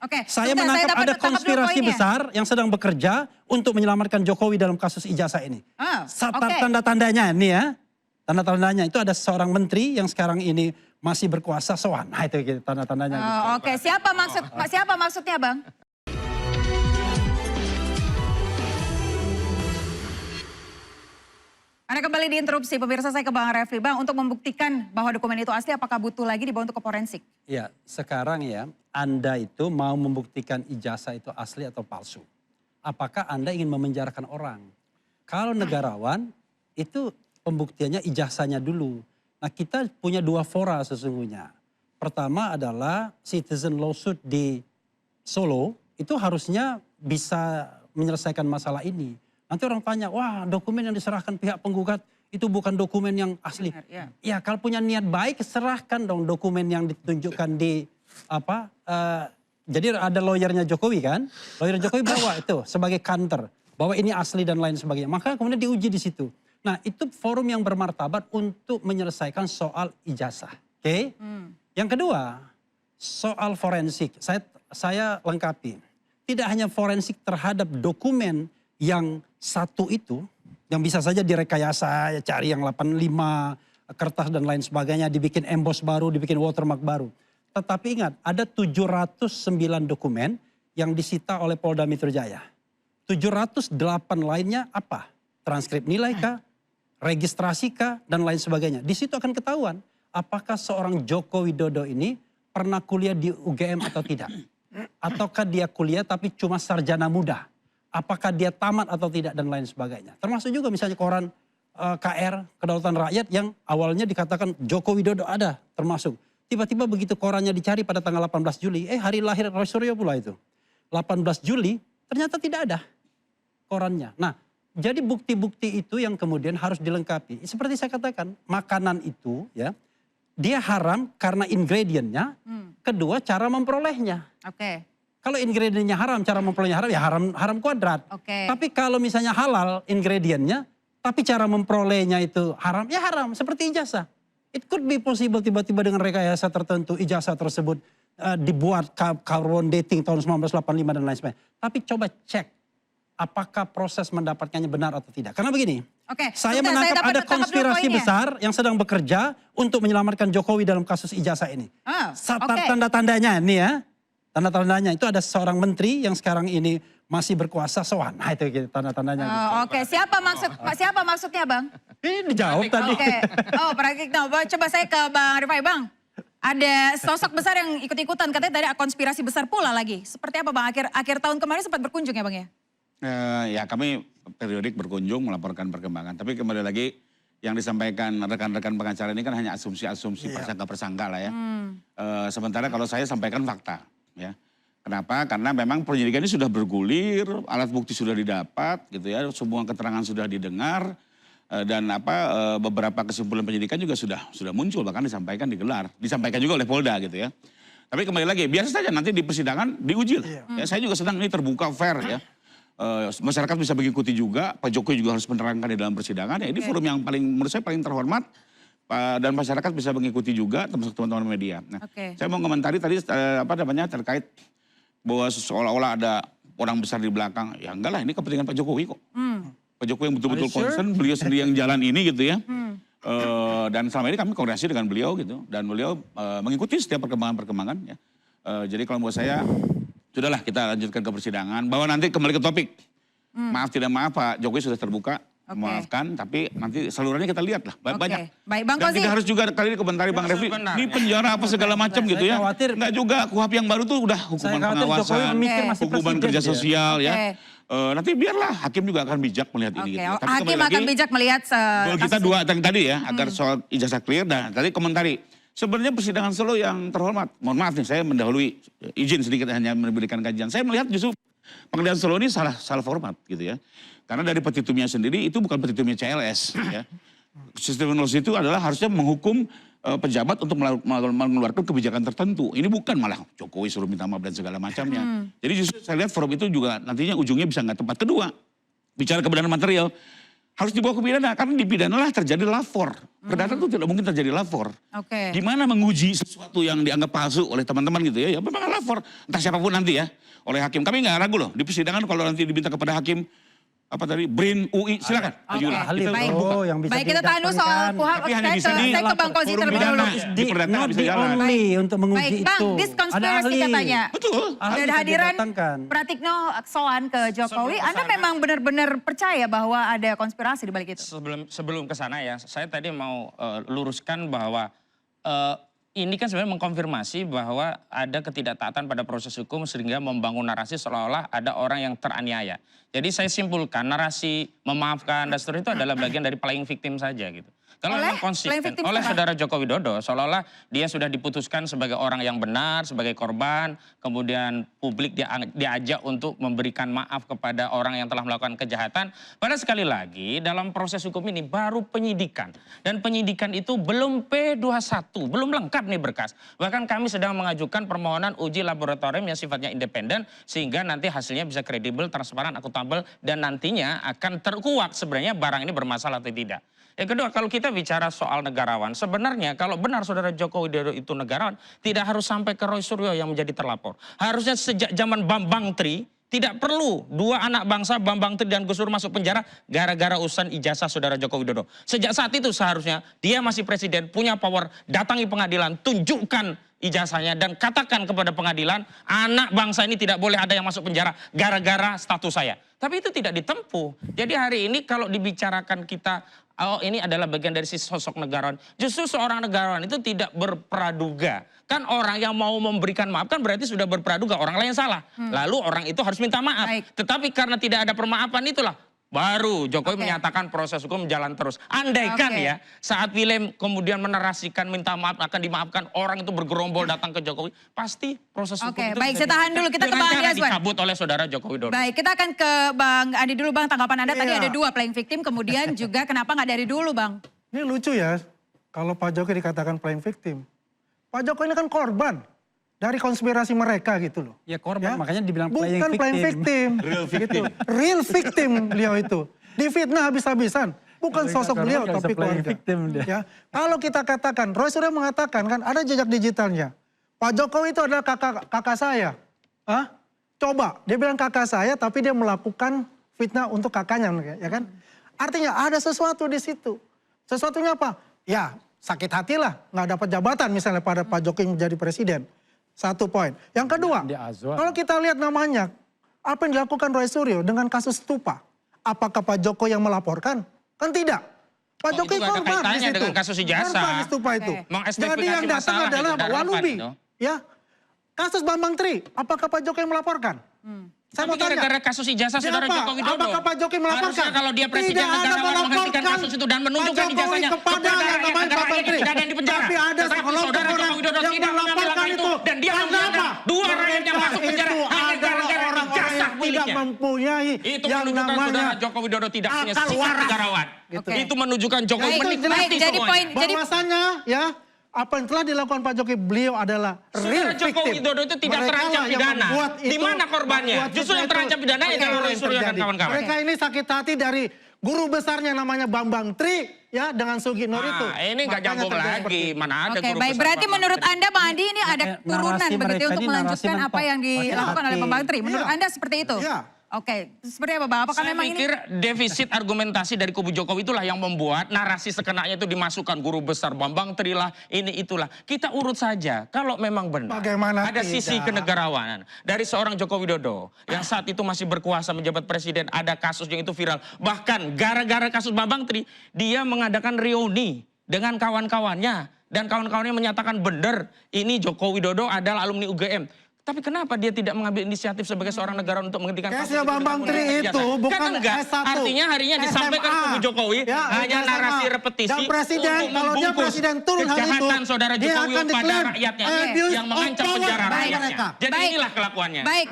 Oke, Saya sebentar, menangkap tangkap ada dulu konspirasi poinnya. besar yang sedang bekerja untuk menyelamatkan Jokowi dalam kasus ijazah ini. Oke. Tanda-tandanya nih ya, tanda-tandanya itu ada seorang menteri yang sekarang ini masih berkuasa sowan. Nah itu gitu, tanda-tandanya. Gitu. Oke, siapa maksudnya Bang? Anda kembali diinterupsi, pemirsa, saya ke Bang Refli. Bang, untuk membuktikan bahwa dokumen itu asli, apakah butuh lagi dibawa untuk ke forensik? Ya, sekarang ya, Anda itu mau membuktikan ijazah itu asli atau palsu. Apakah Anda ingin memenjarakan orang? Kalau negarawan, itu pembuktiannya ijazahnya dulu. Nah, kita punya dua fora sesungguhnya. Pertama adalah citizen lawsuit di Solo, itu harusnya bisa menyelesaikan masalah ini. Nanti orang tanya, wah dokumen yang diserahkan pihak penggugat itu bukan dokumen yang asli. Benar, ya. Ya kalau punya niat baik serahkan dong dokumen yang ditunjukkan di apa. Jadi ada lawyernya Jokowi kan, lawyer Jokowi bawa itu sebagai counter bahwa ini asli dan lain sebagainya. Maka kemudian diuji di situ. Nah itu forum yang bermartabat untuk menyelesaikan soal ijazah. Oke? Yang kedua soal forensik. Saya lengkapi. Tidak hanya forensik terhadap dokumen yang satu itu, yang bisa saja direkayasa, ya cari yang 85, kertas dan lain sebagainya, dibikin emboss baru, dibikin watermark baru. Tetapi ingat, ada 709 dokumen yang disita oleh Polda Metro Jaya. 708 lainnya apa? Transkrip nilai kah? Registrasi kah? Dan lain sebagainya. Di situ akan ketahuan apakah seorang Joko Widodo ini pernah kuliah di UGM atau tidak. Ataukah dia kuliah tapi cuma sarjana muda. Apakah dia tamat atau tidak dan lain sebagainya. Termasuk juga misalnya koran KR, Kedaulatan Rakyat yang awalnya dikatakan Joko Widodo ada termasuk. Tiba-tiba begitu korannya dicari pada tanggal 18 Juli, hari lahir Roy Suryo pula itu. 18 Juli ternyata tidak ada korannya. Nah jadi bukti-bukti itu yang kemudian harus dilengkapi. Seperti saya katakan makanan itu ya dia haram karena ingredientnya, kedua cara memperolehnya. Oke. Kalau ingredientnya haram, cara memperolehnya haram, ya haram kuadrat. Oke. Tapi kalau misalnya halal ingredientnya, tapi cara memperolehnya itu haram, ya haram. Seperti ijazah. It could be possible tiba-tiba dengan rekayasa tertentu ijazah tersebut dibuat carbon dating tahun 1985 dan lain sebagainya. Tapi coba cek apakah proses mendapatkannya benar atau tidak. Karena begini, Oke, saya sebentar, menangkap ada tangkap dulu konspirasi poinnya. besar yang sedang bekerja untuk menyelamatkan Jokowi dalam kasus ijazah ini. Oke. Tanda-tandanya nih ya. Tanda-tandanya itu ada seorang menteri yang sekarang ini masih berkuasa sowan. Nah itu gitu, tanda-tandanya. Gitu. Oke, siapa maksudnya Bang? Ini dijawab tadi. Oke. Oh, Pratikno. Coba saya ke Bang Rifai. Bang, ada sosok besar yang ikut-ikutan. Katanya tadi konspirasi besar pula lagi. Seperti apa Bang? Akhir tahun kemarin sempat berkunjung ya Bang ya? Ya kami periodik berkunjung melaporkan perkembangan. Tapi kembali lagi yang disampaikan rekan-rekan pengacara ini kan hanya asumsi-asumsi persangka-persangka lah ya. Sementara kalau saya sampaikan fakta. Ya, kenapa? Karena memang penyidikan ini sudah bergulir, alat bukti sudah didapat, gitu ya, semua keterangan sudah didengar, dan beberapa kesimpulan penyidikan juga sudah muncul, bahkan disampaikan juga oleh Polda, gitu ya. Tapi kembali lagi, biasa saja nanti di persidangan diuji lah. Ya, saya juga sedang ini terbuka fair ya. Masyarakat bisa mengikuti juga, Pak Jokowi juga harus menerangkan di dalam persidangan. Ya, ini forum yang menurut saya paling terhormat. Dan masyarakat bisa mengikuti juga termasuk teman-teman media. Nah, saya mau komentari tadi terkait bahwa seolah-olah ada orang besar di belakang. Ya enggak lah, ini kepentingan Pak Jokowi kok. Pak Jokowi yang betul-betul concern, beliau sendiri yang jalan ini gitu ya. Dan selama ini kami koordinasi dengan beliau gitu. Dan beliau mengikuti setiap perkembangan-perkembangan ya. Jadi kalau buat saya, sudahlah kita lanjutkan ke persidangan. Bahwa nanti kembali ke topik. Maaf tidak maaf Pak Jokowi sudah terbuka. Maafkan, tapi nanti salurannya kita lihat lah, banyak. Baik, Bang Dan Kozi. tidak harus juga kali ini komentari Bang Refli, ini penjara apa segala macam gitu ya. Enggak juga, KUHP yang baru tuh udah hukuman pengawasan, hukuman kerja sosial ya. Nanti biarlah hakim juga akan bijak melihat ini gitu. Tapi Hakim akan bijak melihat kita dua tadi ya, agar soal ijazah clear. Dan tadi komentari, sebenarnya persidangan Solo yang terhormat, mohon maaf nih saya mendahului, izin sedikit hanya memberikan kajian. Saya melihat justru pengadilan Solo ini salah format gitu ya. Karena dari petitumnya sendiri itu bukan petitumnya CLS ya. Sistem lawsuit itu adalah harusnya menghukum pejabat untuk mengeluarkan kebijakan tertentu. Ini bukan malah Jokowi suruh minta maaf dan segala macamnya. Jadi justru saya lihat forum itu juga nantinya ujungnya bisa nggak tepat. Kedua, bicara kebenaran material. harus dibawa ke pidana karena di pidana lah terjadi lapor. Perdata itu tidak mungkin terjadi lapor. Oke. Gimana menguji sesuatu yang dianggap palsu oleh teman-teman gitu ya? Ya memang lapor, entah siapapun nanti ya, oleh hakim. Kami nggak ragu loh di persidangan kalau nanti diminta kepada hakim apa tadi BRIN UI silakan. Oke. Ajulah. Ahli Kita Baik. terbuka. yang bisa Baik, kita tahan dulu soal didatangkan. Kuhap. Tapi hanya bisa Saya di ke Bang Kozi forum terlebih pidana. dulu. Di perdata Not bisa the jalan. only untuk menguji Baik, itu. Bang, diskonspirasi ahli. katanya. Betul. Ahli Ada bisa hadiran didatangkan. Pratikno Soan ke Jokowi. Anda memang benar-benar percaya bahwa ada konspirasi di balik itu? Sebelum ke sana ya, saya tadi mau luruskan bahwa ini kan sebenarnya mengkonfirmasi bahwa ada ketidaktaatan pada proses hukum sehingga membangun narasi seolah-olah ada orang yang teraniaya. Jadi saya simpulkan narasi memaafkan dan seterusnya itu adalah bagian dari playing victim saja gitu. Kalau Oleh? memang konsisten Playing victim oleh siapa? saudara Joko Widodo, seolah-olah dia sudah diputuskan sebagai orang yang benar, sebagai korban, kemudian publik diajak untuk memberikan maaf kepada orang yang telah melakukan kejahatan. Padahal sekali lagi dalam proses hukum ini baru penyidikan. Dan penyidikan itu belum P21, belum lengkap nih berkas. Bahkan kami sedang mengajukan permohonan uji laboratorium yang sifatnya independen sehingga nanti hasilnya bisa kredibel, transparan, akuntabel dan nantinya akan terkuak sebenarnya barang ini bermasalah atau tidak. Yang kedua, kalau kita bicara soal negarawan, sebenarnya kalau benar saudara Joko Widodo itu negarawan, tidak harus sampai ke Roy Suryo yang menjadi terlapor. Harusnya sejak zaman Bambang Tri, tidak perlu dua anak bangsa Bambang Tri dan Gus Dur masuk penjara gara-gara urusan ijazah saudara Joko Widodo. Sejak saat itu seharusnya dia masih presiden, punya power, datangi pengadilan, tunjukkan ijazahnya dan katakan kepada pengadilan, anak bangsa ini tidak boleh ada yang masuk penjara gara-gara status saya. Tapi itu tidak ditempuh. Jadi hari ini kalau dibicarakan kita, oh ini adalah bagian dari si sosok negarawan. Justru seorang negarawan itu tidak berpraduga. Kan orang yang mau memberikan maaf kan berarti sudah berpraduga, orang lain salah. Lalu orang itu harus minta maaf. Baik. Tetapi karena tidak ada permaafan itulah baru Jokowi menyatakan proses hukum jalan terus. Andaikan ya saat Willem kemudian menarasikan minta maaf akan dimaafkan, orang itu bergerombol datang ke Jokowi, pasti proses hukum itu Baik, bisa saya tahan dulu, kita ke dengan Bang cara Andi Azwan. dicabut oleh saudara Joko Widodo. Baik, kita akan ke Bang Andi dulu Bang, tanggapan Anda tadi Iya. ada dua playing victim, kemudian juga kenapa nggak dari dulu Bang? Ini lucu ya, kalau Pak Jokowi dikatakan playing victim. Pak Jokowi ini kan korban dari konspirasi mereka gitu loh. Ya korban, makanya dibilang Bukan playing victim. Real victim. Gitu. Real victim beliau itu. Difitnah habis-habisan. Bukan Kalau sosok korban beliau nggak tapi bisa playing keluarga. victim dia. Ya, kalau kita katakan, Roy Suryo mengatakan kan ada jejak digitalnya. Pak Jokowi itu adalah kakak saya. Hah? Coba, dia bilang kakak saya tapi dia melakukan fitnah untuk kakaknya ya kan. Artinya ada sesuatu di situ. Sesuatunya apa? Ya sakit hati lah, nggak dapat jabatan misalnya pada Pak Jokowi menjadi presiden. Satu poin. Yang kedua, Di Azwan. kalau kita lihat namanya, apa yang dilakukan Roy Suryo dengan kasus Stupa? Apakah Pak Jokowi yang melaporkan? Kan tidak. Pak Oh, Jokowi itu nggak ada korban di kaitannya situ. dengan kasus ijazah. Korban di Stupa itu. Oke. Mengeksplifikasi Jadi yang datang masalah adalah itu tidak Walubi. relevan, Ya. Kasus Bambang Tri, apakah Pak Jokowi melaporkan? Saya mau Tapi tanya. gara-gara kasus ijazah saudara Siapa? Joko Widodo. Apakah Pak Jokowi melaporkan? Harusnya kalau dia presiden Tidak ada negarawan menghentikan melaporkan. kasus itu dan menunjukkan Pak Jokowi ijazahnya kepada yang rakyat namanya negara Bambang ini Tri. tidak ada yang di penjara. Tapi ada Tetapi sekelompok saudara Joko orang Widodo yang tidak mengambil melaporkan langkah itu. Dan dia Karena membiarkan apa? dua rakyat yang masuk penjara Itu hanya adalah gara-gara orang-orang ijazah yang tidak miliknya. mempunyai Itu yang menunjukkan namanya saudara Joko Widodo tidak punya akal sikap waras. negarawan. Gitu. Oke. Itu menunjukkan Jokowi Baik, menikmati baik, jadi semuanya. poin- Jadi- Bahwasanya ya apa yang telah dilakukan Pak Jokowi, beliau adalah real Saudara Joko victim. Widodo itu tidak Mereka terancam lah yang pidana. membuat Di itu, mana korbannya? membuat Justru yang sesuatu. terancam pidana Oke, adalah Roy yang Suryo dan terjadi. kawan-kawan. Mereka ini sakit hati dari guru besarnya namanya Bambang Tri ya dengan Sugi Nur itu. Ini nggak Makanya nyambung terjadi lagi. seperti itu. Mana ada Oke, guru baik. besar Berarti Bambang menurut Tri. Anda Bang Andi ini ada Narasi turunan begitu mereka untuk ini melanjutkan narasi apa yang mentok. dilakukan Pakai oleh Bambang hati. Tri. Menurut Iya. Anda seperti itu? Iya. Oke, seperti apa Bang? Apakah Saya memang ini? pikir defisit argumentasi dari kubu Jokowi itulah yang membuat narasi sekenanya itu dimasukkan guru besar Bambang Tri lah, ini itulah. Kita urut saja kalau memang benar. Bagaimana ada sisi tidak? kenegarawanan dari seorang Joko Widodo yang saat itu masih berkuasa menjabat presiden, ada kasus yang itu viral. Bahkan gara-gara kasus Bambang Tri, dia mengadakan reuni dengan kawan-kawannya dan kawan-kawannya menyatakan benar ini Joko Widodo adalah alumni UGM. Tapi kenapa dia tidak mengambil inisiatif sebagai seorang negarawan untuk menghentikan Kesnya itu Bambang dengan Tri menggunakan itu ijazah? bukan kan enggak. S1. Artinya harinya disampaikan SMA. kubu Jokowi Ya, hanya SMA. narasi repetisi Dan presiden, untuk kalau dia membungkus presiden turun hari itu, kejahatan saudara dia Jokowi akan pada declare rakyatnya abuse yang of mengancam power penjara kepada rakyatnya. mereka. Jadi Baik. inilah kelakuannya. Baik,